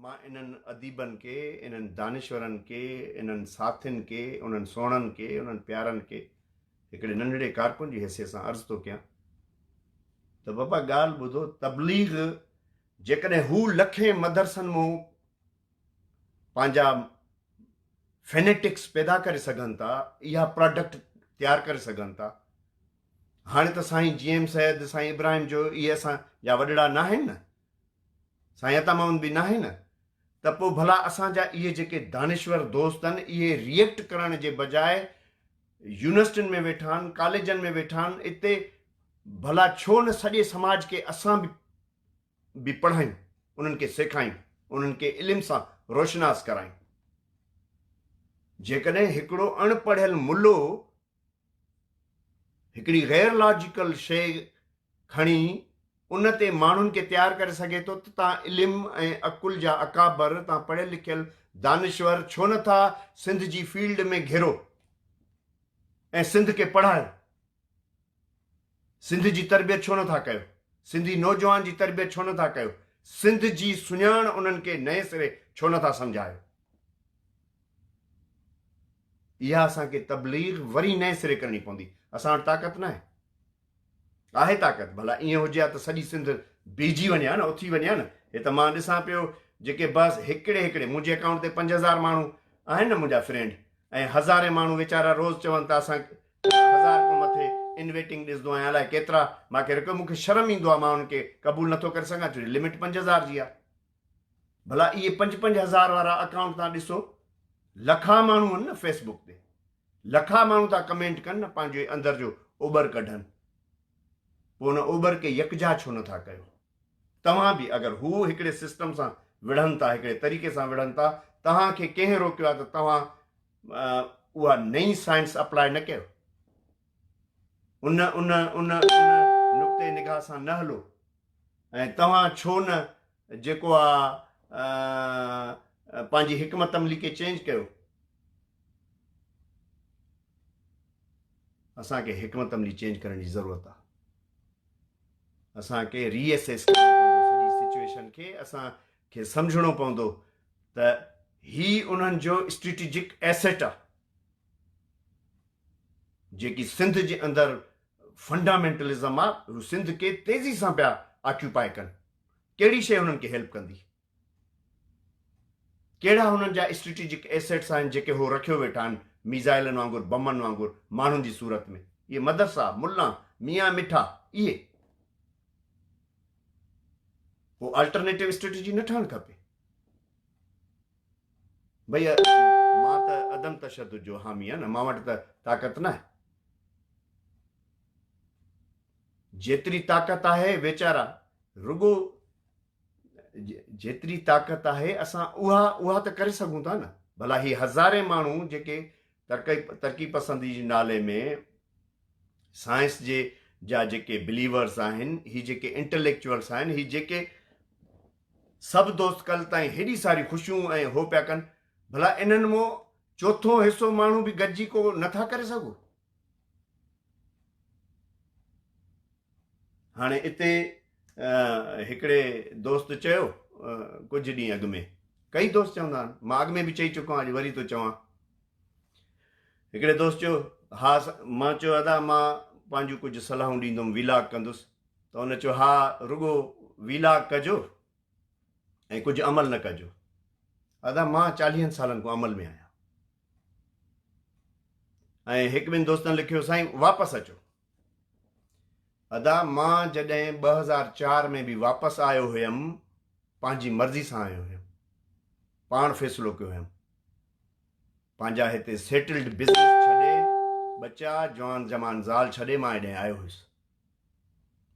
मां इन्हनि अदीबनि खे, इन्हनि दानिश्वरनि खे, इन्हनि साथियुनि खे, उन्हनि सोणनि खे, उन्हनि प्यारनि खे हिकिड़े नंढड़े कारकुन जी हैसियत सां अर्ज़ु थो कयां त बाबा ॻाल्हि ॿुधो, तबलीग जेकॾहिं हू लखे मदरसनि मूं पंहिंजा फेनेटिक्स पैदा करे सघनि था, इहा प्रोडक्ट तयारु करे सघनि था। हाणे त साईं जीएम सैद, साईं इब्राहिम जो इहे असांजा वॾड़ा न आहिनि न, साईं अता मोहम्मद बि न आहिनि, त पोइ भला असांजा इहे जेके दानिश्वर दोस्त आहिनि, इहे रिएक्ट करण जे बजाए यूनिवर्सिटियुनि में वेठा आहिनि, कॉलेजनि में वेठा आहिनि, इते भला छो न सॼे समाज खे असां बि पढ़ायूं, उन्हनि खे सेखायूं, उन्हनि खे इल्म सां रोशनास करायूं। जेकॾहिं हिकिड़ो अणपढ़ियल मुल्लो हिकिड़ी गैर लॉजिकल शइ खणी उन ते माण्हुनि खे तयारु करे सघे थो, त तव्हां इल्म ऐं अकुल जा अकाबर, तव्हां पढ़ियल लिखियल दानिश्वर छो नथा सिंध जी फील्ड में घिरो ऐं सिंध खे पढ़ायो? सिंध जी तरबियत छो नथा कयो? सिंधी नौजवान जी तरबियत छो नथा कयो? सिंध जी सुञाण उन्हनि खे नए सिरे छो नथा सम्झायो? इहा असांखे तबलीग वरी नए सिरे करणी पवंदी। असां वटि ताक़त न आहे ताक़त, भला ईअं हुजे हा त सॼी सिंध बीजी वञे हा न, उथी वञे हा न। हे त मां ॾिसां पियो जेके बस हिकिड़े मुंहिंजे अकाउंट ते 5000 माण्हू आहिनि न मुंहिंजा फ्रेंड, ऐं हज़ारे माण्हू वीचारा रोज़ चवनि था असां 1000 खां मथे इन्वेटिंग ॾिसंदो आहियां, अलाए केतिरा मूंखे रक़म, मूंखे शर्म ईंदो आहे, मां उनखे क़बूल नथो करे सघां, छो लिमिट 5000 जी आहे। भला इहे 5-5000 वारा अकाउंट तव्हां ॾिसो, लखा माण्हू आहिनि न फेसबुक ते, लखा माण्हू था कमेंट कनि न, पंहिंजे अंदरि जो उबर कढनि, पोइ उन उबर खे यकजा छो नथा कयो? तव्हां बि अगरि हू हिकिड़े सिस्टम सां विढ़नि था, हिकिड़े तरीक़े सां विढ़नि था, तव्हांखे कंहिं रोकियो आहे त तव्हां उहा नई साइंस अप्लाई न कयो? उन उन उन उन नुक़्ते निगाह सां न हलो, ऐं तव्हां छो न जेको आहे पंहिंजी हिकमत अमली खे चेंज कयो? असांखे हिकमत अमली चेंज करण जी ज़रूरत आहे। असांखे रीएसेस करणो पवंदो सॼी सिचुएशन खे, असांखे सम्झणो पवंदो त ही उन्हनि जो स्ट्रेटेजिक एसेट आहे, जेकी सिंध जे अंदरि फंडामेंटलिज़म आहे, हू सिंध खे तेज़ी सां पिया ऑक्यूपाए कनि। कहिड़ी शइ हुननि खे हेल्प कंदी? कहिड़ा हुननि जा स्ट्रेटेजिक एसेट्स आहिनि जेके हो रखियो वेठा आहिनि मिज़ाइलनि वांगुरु, बमनि वांगुरु, माण्हुनि जी सूरत में? इहे मदरसा, मुल्ला, मियां मिठा, इहे पोइ अल्टरनेटिव स्ट्रेटेजी न ठहणु खपे। भई मां त अदम तशद्दुद जो हामी आहियां न, मां वटि त ताक़त न आहे। जेतिरी ताक़त आहे वेचारा, रुगो जेतिरी ताक़त आहे असां उहा त करे सघूं था न। भला ही हज़ारे माण्हू जेके तरक़ी पसंदी जे नाले में साइंस जे जा जेके बिलीवर्स आहिनि, ही जेके इंटेलेक्चुअल्स आहिनि, ही जेके सभु दोस्त कल ताईं हेॾी सारी ख़ुशियूं ऐं हो पिया कनि, भला इन्हनि मां चोथों हिसो माण्हू बि गॾिजी को नथा करे सघो? हाणे हिते हिकिड़े दोस्त चयो कुझु ॾींहं अॻु में, कई दोस्त चवंदा आहिनि, मां अॻु में बि चई चुको आहियां, वरी थो चवां। हिकिड़े दोस्त चयो, हा मां चयो दादा मां पंहिंजूं कुझु सलाहूं ॾींदुमि, वीलाग कंदुसि। त हुन चयो हा रुगो वीलाग कजो ऐं कुझु अमल न कजो। दादा मां 40 सालनि खां अमल में आहियां। ऐं हिकु ॿिनि दोस्तनि लिखियो, साईं वापसि अचो। अदा मां जॾहिं 2004 में बि वापसि आयो हुयमि, पंहिंजी मर्ज़ी सां आयो हुयमि, पाण फ़ैसिलो कयो हुयमि, पंहिंजा हिते सेटल्ड बिज़नेस छॾे, बच्चा जवान जमान ज़ाल छॾे मां हेॾे आयो हुयुसि।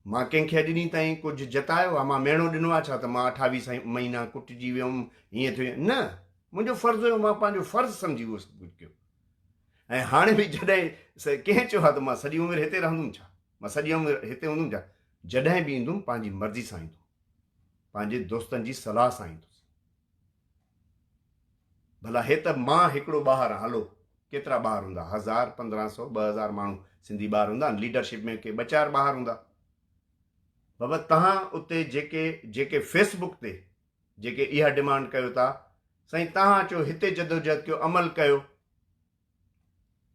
मां कंहिंखे अॼु ॾींहं ताईं कुझु जतायो आहे? मां मेणो ॾिनो आहे छा त मां 28 महीना कुटिजी वियुमि, हीअं थियो? न, मुंहिंजो फ़र्ज़ु हुयो, मां पंहिंजो फ़र्ज़ु सम्झी उहो कुझु कयो। ऐं हाणे बि जॾहिं कंहिं चयो आहे त मां सॼी उमिरि हिते रहंदुमि छा, मां सॼी उमिरि हिते हूंदुमि छा? जॾहिं बि ईंदुमि पंहिंजी मर्ज़ी सां ईंदुमि, पंहिंजे दोस्तनि जी सलाह सां ईंदुसि। भला हे त मां हिकिड़ो ॿार आहियां, हलो केतिरा ॿार हूंदा? 1000, 1500, 2000 माण्हू सिंधी ॿार हूंदा, लीडरशिप में के 2-4 ॿार हूंदा। बाबा तव्हां उते जेके फेसबुक ते जेके इहा डिमांड कयो था साईं तव्हां अचो हिते जदोजहद कयो अमल कयो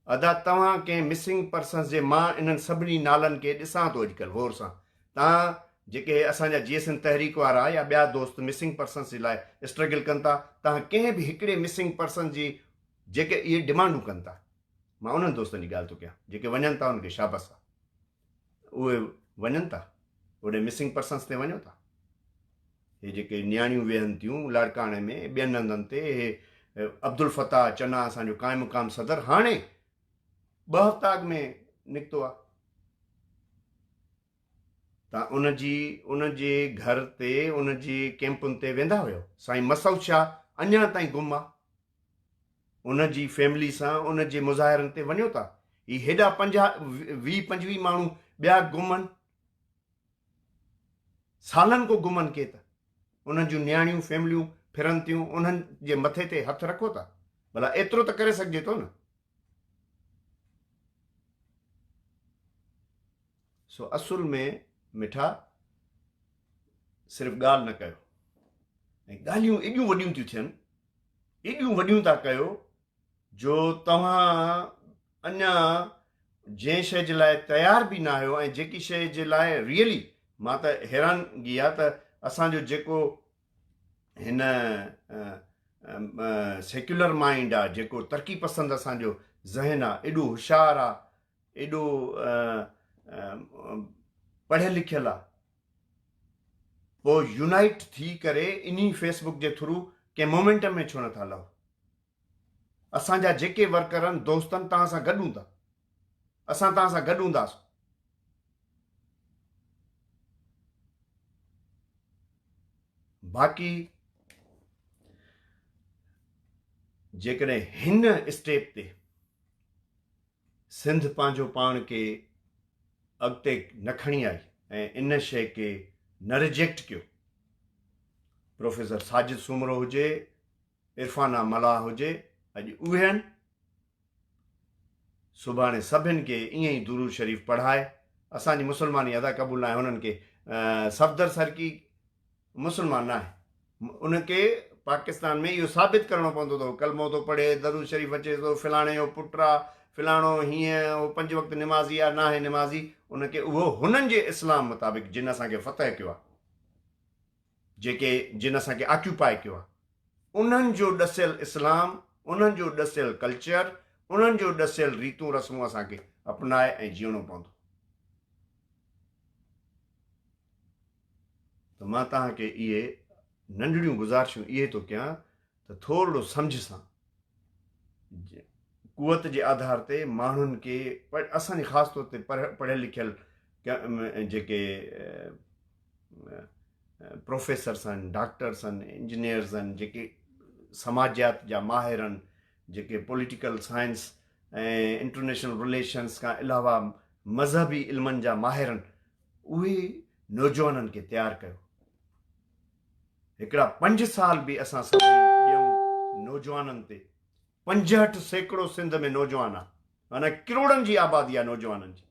अदा तव्हां कंहिं मिसिंग पर्सन्स जे मां इन्हनि सभिनी नालनि खे ॾिसां थो अॼुकल्ह गौर सां तव्हां जेके असांजा GSN तहरीक वारा या ॿिया दोस्त मिसिंग पर्सन्स जे लाइ स्ट्रगल कनि था तव्हां कंहिं बि हिकिड़े मिसिंग पर्सन जी जेके इहे डिमांडूं कनि था मां उन्हनि दोस्तनि जी ॻाल्हि थो कयां जेके वञनि था उनखे शाबाश आहे उहे वञनि था ओॾे मिसिंग पर्सन्स ते वञो था हे जेके नियाणियूं वेहनि थियूं लाड़काणे में ॿियनि हंधनि ते हे अब्दुल फताह चना असांजो क़ाइम मुक़ाम सदर हाणे 2 हफ़्ता अॻु में निकितो आहे तव्हां उनजे घर ते उनजी कैंपुनि ते वेंदा हुयो साईं मसूद शाह अञा ताईं गुम आहे उनजी फैमिली सां उनजे मुज़ाहिरनि ते वञो था ही हेॾा 20-25 माण्हू ॿिया गुमनि सालनि को गुमनि के त उन्हनि जूं नियाणियूं फैमिलियूं फिरनि थियूं उन्हनि जे मथे ते हथु रखो था भला एतिरो त करे सघिजे थो न सो असुल में मिठा सिर्फ़ु ॻाल्हि न कयो ऐं ॻाल्हियूं एॾियूं वॾियूं थियूं थियनि एॾियूं वॾियूं था कयो जो तव्हां अञा जंहिं शइ जे लाइ तयार बि न आहियो ऐं जेकी शइ जे लाइ रियली मां त हैरानगी आहे त असांजो जेको हिन सेक्युलर माइंड आहे जेको तरक़ी पसंदि असांजो ज़हन आहे एॾो होशियारु आहे एॾो पढ़ियल लिखियल आहे पोइ यूनाइट थी करे इन्ही फेसबुक जे थ्रू कंहिं मोमेंटम में छो नथा लहो असांजा जेके वर्कर आहिनि दोस्तनि तव्हां सां गॾु हूंदा असां तव्हां सां गॾु हूंदासीं बाक़ी जेकॾहिं हिन स्टेप ते सिंध पंहिंजो पाण खे अॻिते न खणी आई ऐं इन शइ खे न रिजेक्ट कयो प्रोफेसर साजिद सूमरो हुजे इरफाना मलाह हुजे अॼु उहे आहिनि सुभाणे सभिनि खे ईअं ई दुरूद शरीफ़ पढ़ाए असांजी मुस्लमानी अदा क़बूल न आहे हुननि खे सफ़दर सरकी मुस्लमान न आहे उनखे पाकिस्तान में इहो साबित करिणो पवंदो अथव कलमो थो पढ़े दरूद शरीफ़ अचे थो फलाणे जो पुटु आहे फलाणो हीअं उहो 5 वक़्तु निमाज़ी आहे न आहे निमाज़ी उनखे उहो हुननि जे इस्लाम मुताबिक़ जिन असांखे फतह कयो आहे जिन असांखे ऑक्यूपाए कयो आहे उन्हनि जो ॾसियल इस्लाम उन्हनि जो ॾसियल कल्चर उन्हनि जो ॾसियल रीतूं रस्मूं असांखे अपनाए ऐं जीअणो पवंदो त मां तव्हांखे इहे नंढड़ियूं गुज़ारिशूं इहे थो कयां त थोरो सम्झ सां कुवत जे आधार ते माण्हुनि खे असांजे ख़ासि तौर ते पढ़ियल लिखियल जेके प्रोफेसर्स आहिनि डॉक्टर्स आहिनि इंजीनियर्स आहिनि जेके समाजियात जा माहिर आहिनि जेके पॉलिटिकल साइंस ऐं इंटरनेशनल रिलेशन्स खां अलावा मज़हबी इल्मनि जा माहिर आहिनि उहे नौजवाननि खे तयारु कयो हिकिड़ा 5 साल बि असां सभई ॾियूं नौजवाननि ते 65% सिंध में नौजवान आहे माना करोड़नि जी आबादी आहे नौजवाननि जी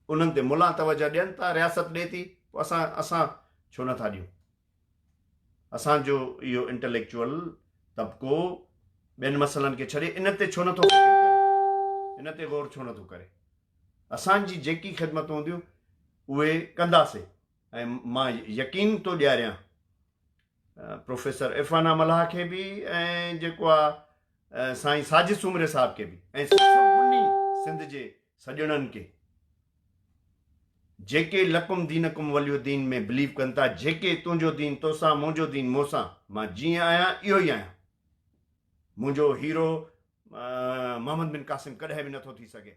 उन्हनि ते मुला तवजह ॾियनि था रियासत ॾिए थी पोइ असां छो नथा ॾियूं असांजो इहो इंटेलेक्चुअल तबिको ॿियनि मसइलनि खे छॾे इन ते छो नथो फ़िक्र करे इन ते गौर छो नथो करे असांजी जेकी ख़िदमत हूंदियूं उहे कंदासीं ऐं मां यकीन थो ॾियारियां प्रोफेसर इरफाना मलाह खे बि ऐं जेको आहे साईं साजिद सूमरे साहिब खे बि ऐं सभिनी सिंध जे सॼणनि खे जेके लकुम दीनकुम वलियो दीन में बिलीव कनि था जेके तुंहिंजो दीन तोसां मुंहिंजो दीन मूंसां मां जीअं आहियां इहो ई आहियां मुंहिंजो हीरो मोहम्मद बिन कासिम कॾहिं बि नथो थी सघे